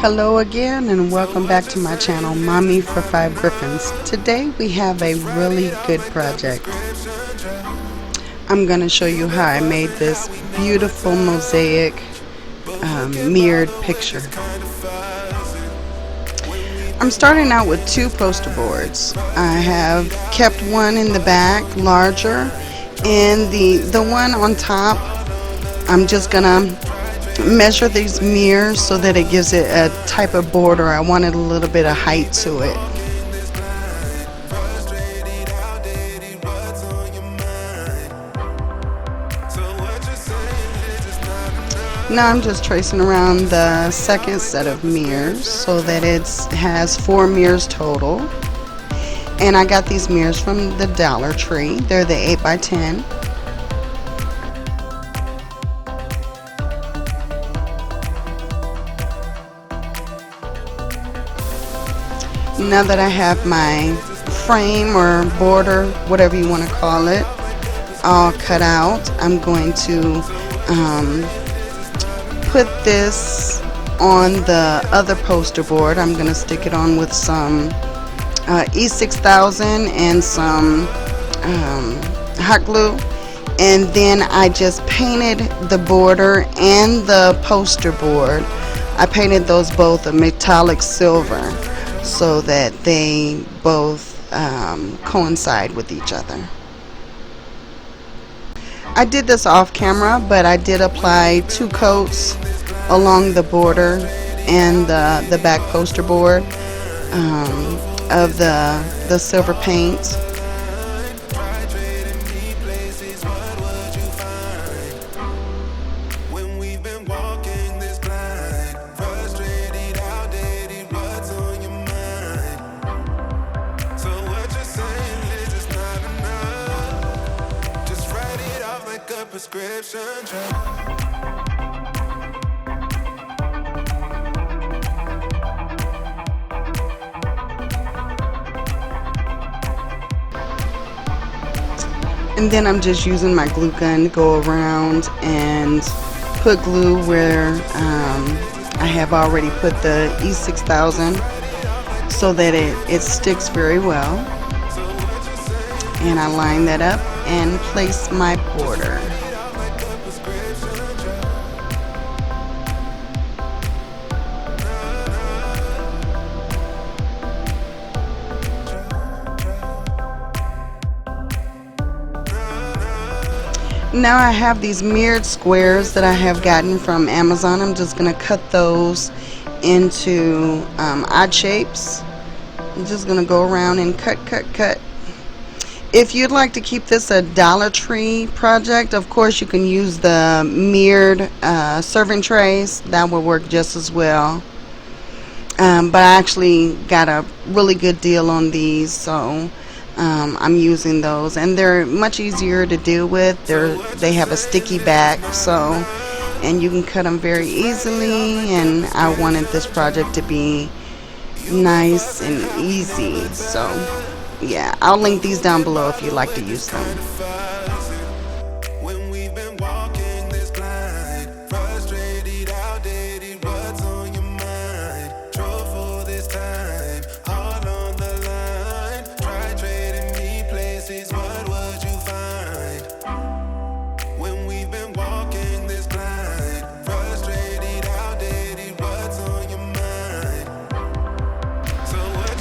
Hello again and welcome back to my channel, Mommy for 5 Griffins. Today we have a really good project. I'm going to show you how I made this beautiful mosaic mirrored picture. I'm starting out with 2 poster boards. I have kept one in the back larger, and the one on top I'm just going to measure these mirrors so that it gives it a type of border. I wanted a little bit of height to it. Now I'm just tracing around the second set of mirrors so that it has 4 mirrors total. And I got these mirrors from the Dollar Tree. They're the 8x10. Now that I have my frame or border, whatever you want to call it, all cut out, I'm going to put this on the other poster board. I'm going to stick it on with some E6000 and some hot glue, and then I just painted the border and the poster board. I painted those both a metallic silver so that they both coincide with each other. I did this off camera, but I did apply 2 coats along the border and the back poster board of the silver paint. Prescription and then I'm just using my glue gun to go around and put glue where I have already put the E6000 so that it sticks very well. And I line that up and place my border. Now I have these mirrored squares that I have gotten from Amazon. I'm just going to cut those into odd shapes. I'm just going to go around and cut. If you'd like to keep this a Dollar Tree project, of course you can use the mirrored serving trays. That will work just as well. But I actually got a really good deal on these, so I'm using those, and they're much easier to deal with. They have a sticky back, so and you can cut them very easily, and I wanted this project to be nice and easy, so yeah, I'll link these down below if you'd like to use them.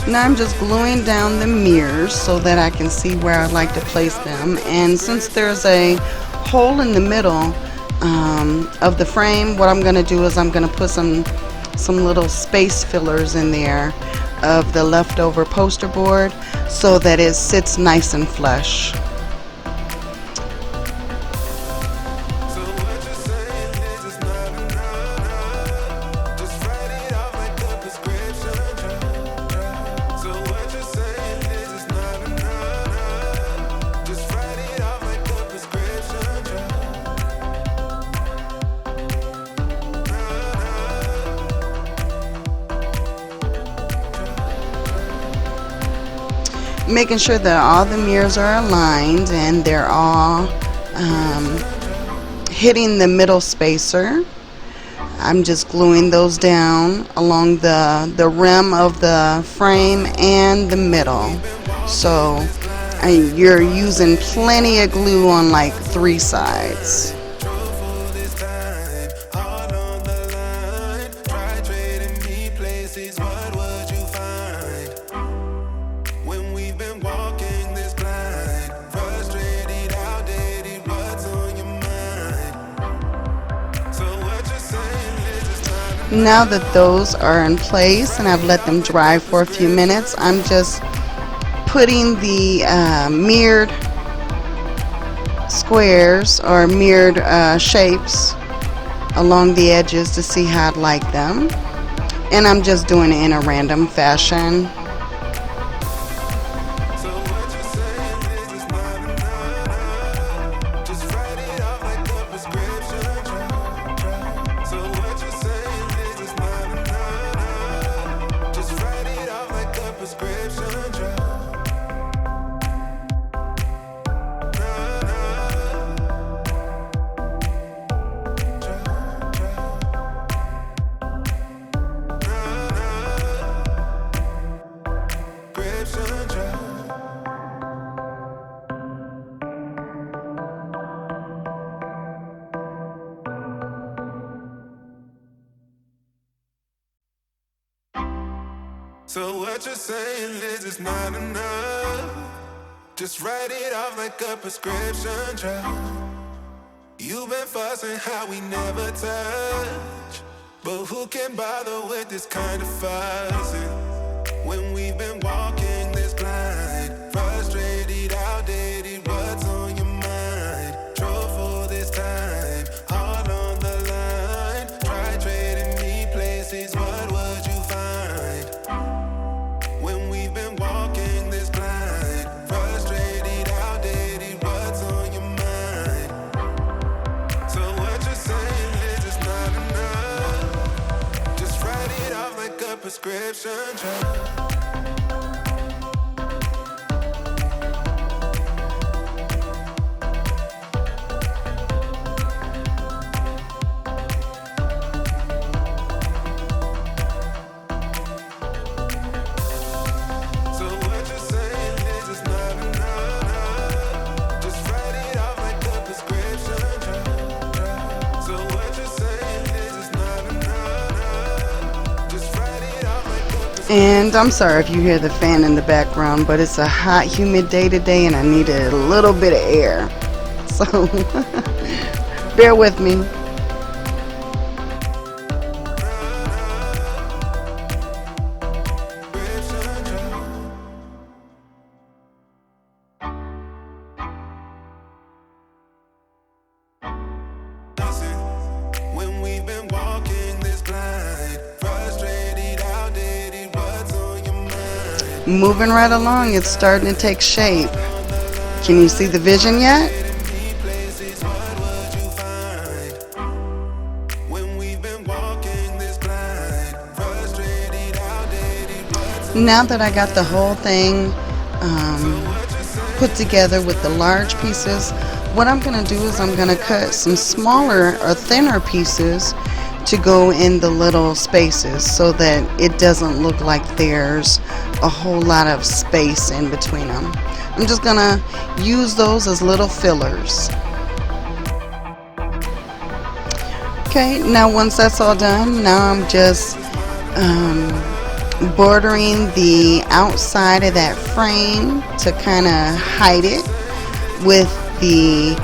Now I'm just gluing down the mirrors so that I can see where I'd like to place them, and since there's a hole in the middle of the frame, what I'm going to do is I'm going to put some little space fillers in there of the leftover poster board so that it sits nice and flush. Making sure that all the mirrors are aligned and they're all hitting the middle spacer. I'm just gluing those down along the rim of the frame and the middle. So you're using plenty of glue on like 3 sides. Truthful this time, all on the line. Try trading me places, what would you find? When we've been walking this blind, frustrated, outdated, what's on your mind? So what you're saying is it's not Now that those are in place and I've let them dry for a few minutes, I'm just putting the mirrored squares or mirrored shapes along the edges to see how I'd like them. And I'm just doing it in a random fashion. So what you're saying is it's not enough. Just write it off like a prescription drug. So what you're saying is it's not enough. Just write it off like a prescription drug. Prescription drug. So what you're saying is it's not enough. Just write it off like a prescription drug. You've been fussing how we never touch, but who can bother with this kind of fussing when we've been walking this blind? Frustrated, outdated, what's on your mind? Truthful this time, all on the line. Try trading me places, what would you find? When we've been walking this blind, frustrated, outdated, what's on your mind? So what you're saying is it's not enough. Just write it off like a prescription drug. So what you're saying is it's not enough. Just write it off like a prescription drug. So what you're saying is it's not enough. Just write it off like a prescription. And I'm sorry if you hear the fan in the background, but it's a hot, humid day today and I needed a little bit of air. So bear with me. When we've been walking this blind, frustrated, outdated, what's on your mind? Moving right along, it's starting to take shape. Can you see the vision yet? Me places, what would you find? When we've been walking this blind, frustrated, outdated, what's Now that I got the whole thing put together with the large pieces, what I'm going to do is I'm going to cut some smaller or thinner pieces to go in the little spaces so that it doesn't look like there's a whole lot of space in between them. I'm just going to use those as little fillers. Okay, now once that's all done, now I'm just bordering the outside of that frame to kind of hide it with the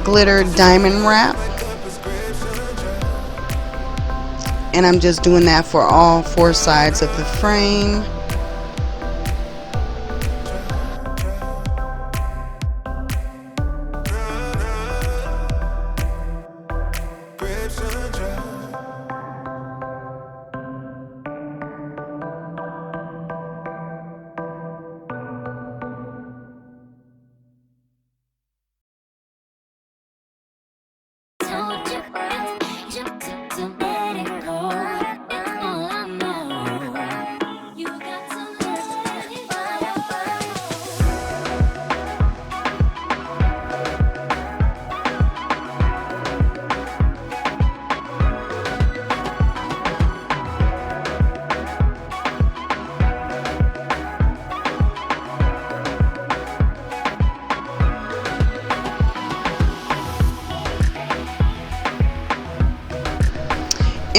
glitter diamond wrap. And I'm just doing that for all 4 sides of the frame. prescription drug? Just to let it go. That's all I know. You got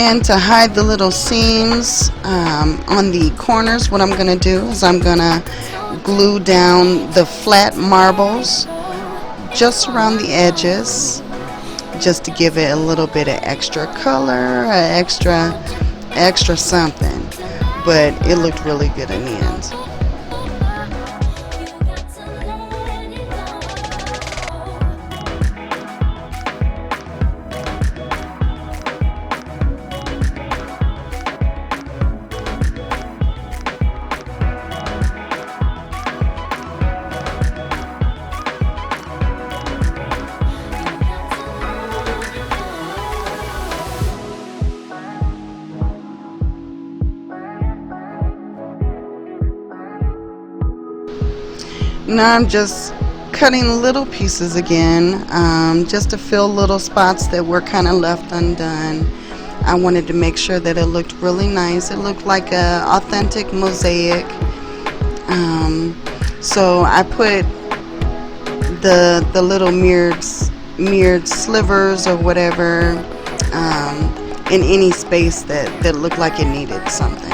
And to hide the little seams on the corners, what I'm going to do is I'm going to glue down the flat marbles just around the edges, just to give it a little bit of extra color, extra something. But it looked really good in the end. Now I'm just cutting little pieces again, just to fill little spots that were kind of left undone. I wanted to make sure that it looked really nice. It looked like a authentic mosaic. So I put the little mirrored slivers or whatever in any space that looked like it needed something.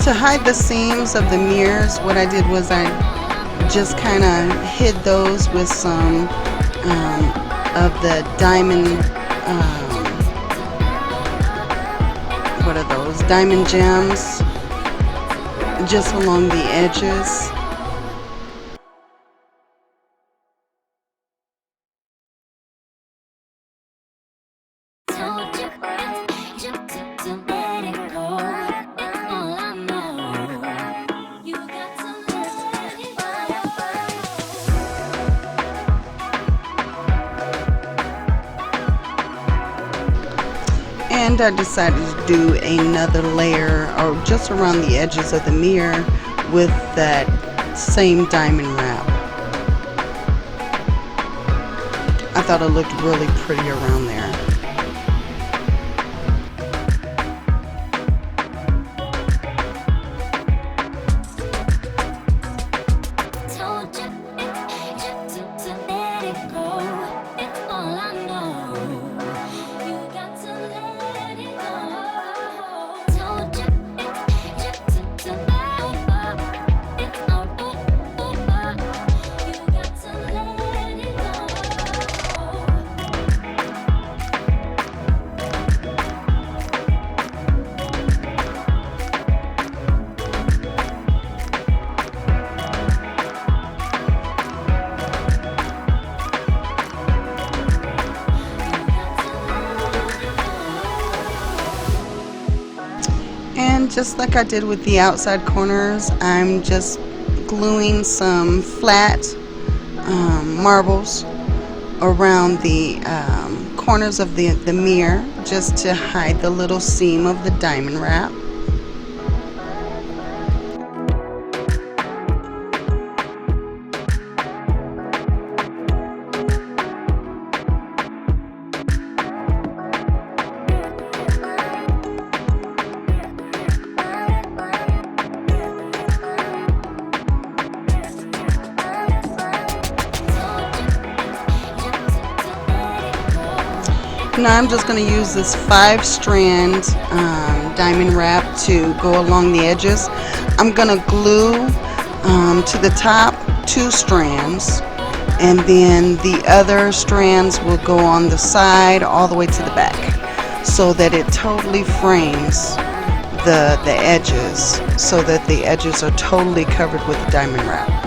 To hide the seams of the mirrors, what I did was I just kind of hid those with some of the diamond, what are those? Diamond gems, just along the edges. And I decided to do another layer, or just around the edges of the mirror, with that same diamond wrap. I thought it looked really pretty around there. And just like I did with the outside corners, I'm just gluing some flat marbles around the corners of the mirror, just to hide the little seam of the diamond wrap. Now I'm just going to use this 5-strand diamond wrap to go along the edges. I'm going to glue to the top 2 strands, and then the other strands will go on the side all the way to the back, so that it totally frames the edges, so that the edges are totally covered with the diamond wrap.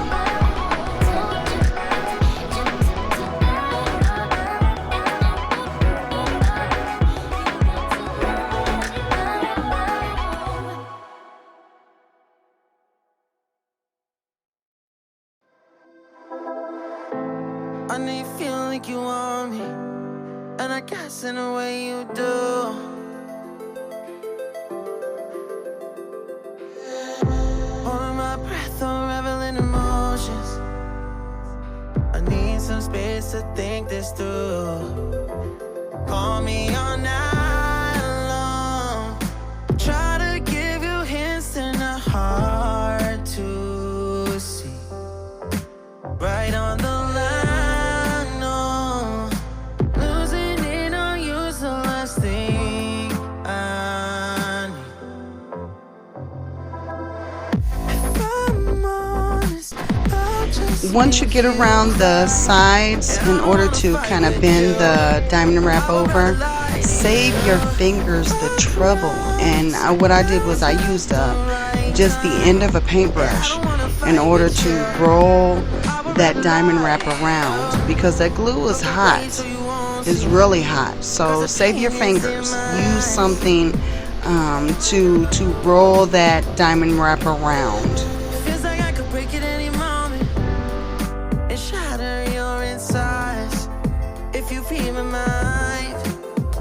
I know you feel like you want me, and I guess in a way you do. Holding my breath around emotions. I need some space to think this through. Call me all night long. Try to give you hints and a hard to see. Right on the line, no. Losing it on you's the last thing I need. If I'm honest, I'll just Once you get around the sides, in order to kind of bend the diamond wrap over, save your fingers the trouble. And what I did was I used just the end of a paintbrush in order to roll that diamond wrap around, because that glue is hot. It's really hot. So save your fingers. Use something to roll that diamond wrap around. feels like I could break it any moment and shatter your insides. If you feel my mind,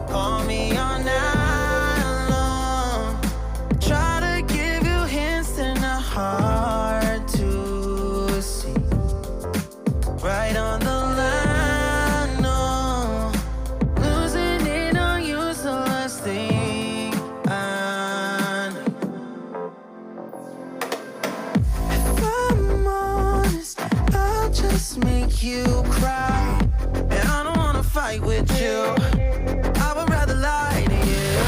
call me all night long. Try to give you hints and a hard to see. Right on the line, no. Losing it on you's the last thing I need. If I'm honest, I'll just make you cry. And I don't wanna fight with you. I would rather lie to you.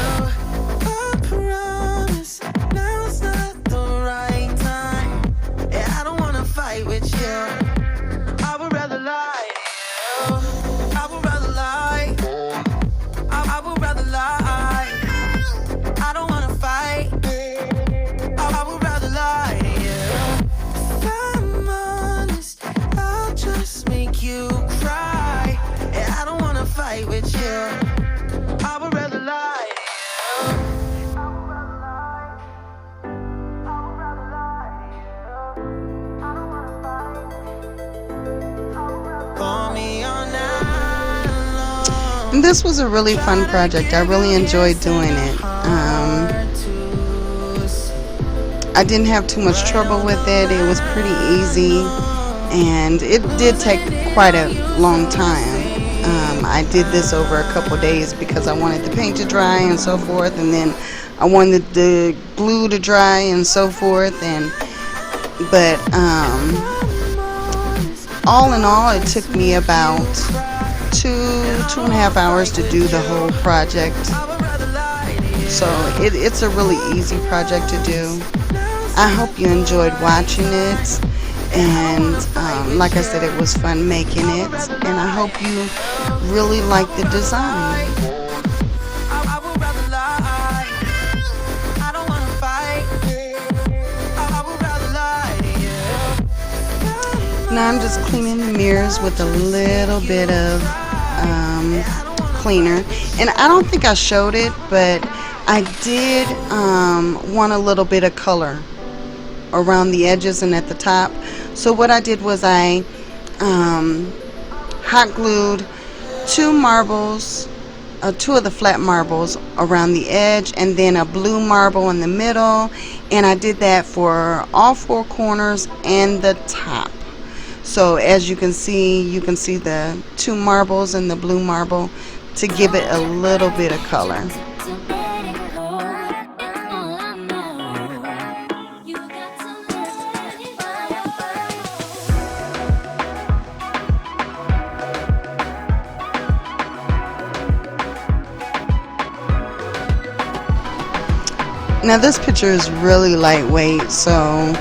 I promise now's not the right time. And I don't wanna fight with you. I would rather lie to you. I would rather lie. I would rather lie. I don't wanna fight. I would rather lie to you. If I'm honest, I'll just make you cry. And I don't wanna fight with you. I would rather lie to you. Call me all night long. And this was a really fun project. I really enjoyed doing it. I didn't have too much trouble with it. It was pretty easy, and it did take quite a long time. I did this over a couple days because I wanted the paint to dry and so forth, and then I wanted the glue to dry and so forth. But all in all, it took me about 2.5 hours to do the whole project. So it's a really easy project to do. I hope you enjoyed watching it, and like I said, it was fun making it, and I hope you really like the design. I would rather lie. I don't wanna fight. I would rather lie to you. Now I'm just cleaning the mirrors with a little bit of cleaner, and I don't think I showed it, but I did want a little bit of color around the edges and at the top. So what I did was I hot glued two of the flat marbles around the edge, and then a blue marble in the middle, and I did that for all four corners and the top. So as you can see the two marbles and the blue marble to give it a little bit of color. Now this picture is really lightweight, so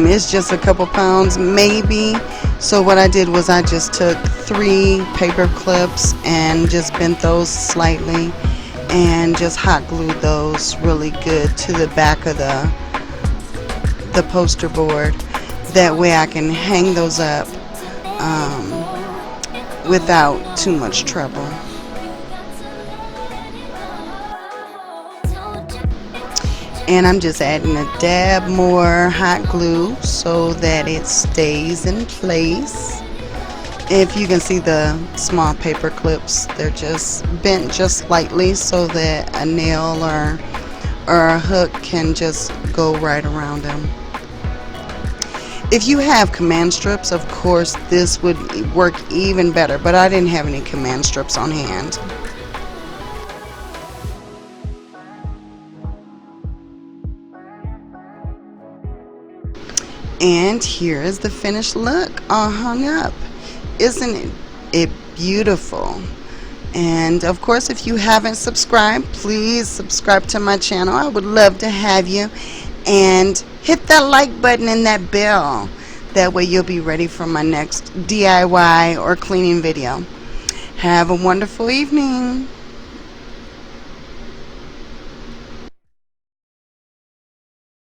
it's just a couple pounds maybe. So what I did was I just took 3 paper clips and just bent those slightly and just hot glued those really good to the back of the poster board. That way I can hang those up without too much trouble. And I'm just adding a dab more hot glue so that it stays in place. If you can see the small paper clips, they're just bent just slightly so that a nail or a hook can just go right around them. If you have command strips, of course, this would work even better, but I didn't have any command strips on hand. And here is the finished look, all hung up. Isn't it beautiful? And of course, if you haven't subscribed, please subscribe to my channel. I would love to have you. And hit that like button and that bell. That way you'll be ready for my next DIY or cleaning video. Have a wonderful evening.